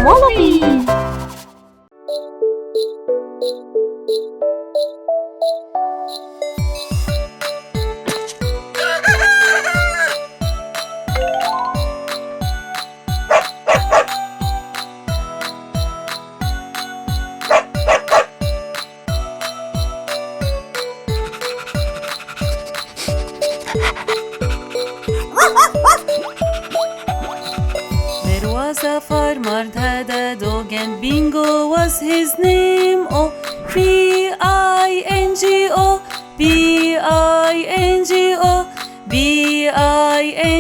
Mollopy. There was a farmer had a dog and Bingo was his name. Oh, B-I-N-G-O, B-I-N-G-O, B-I-N-G-O,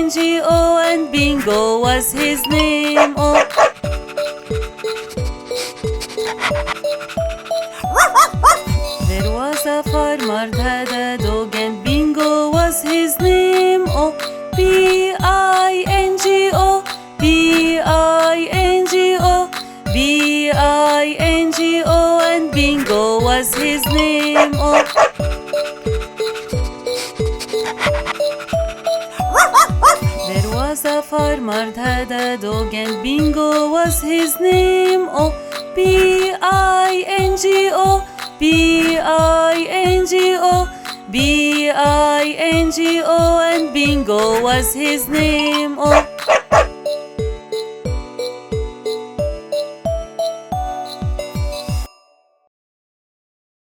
and Bingo was his name. Oh. There was a farmer had a dog and Bingo was his name. Oh, B-I-N-G-O, B-I-N-G-O, B-I-N-G-O, and Bingo was his name. Oh. There was a farmer had a dog and Bingo was his name. Oh, B-I-N-G-O, B-I-N-G-O, B-I-N-G-O, and Bingo was his name. Oh.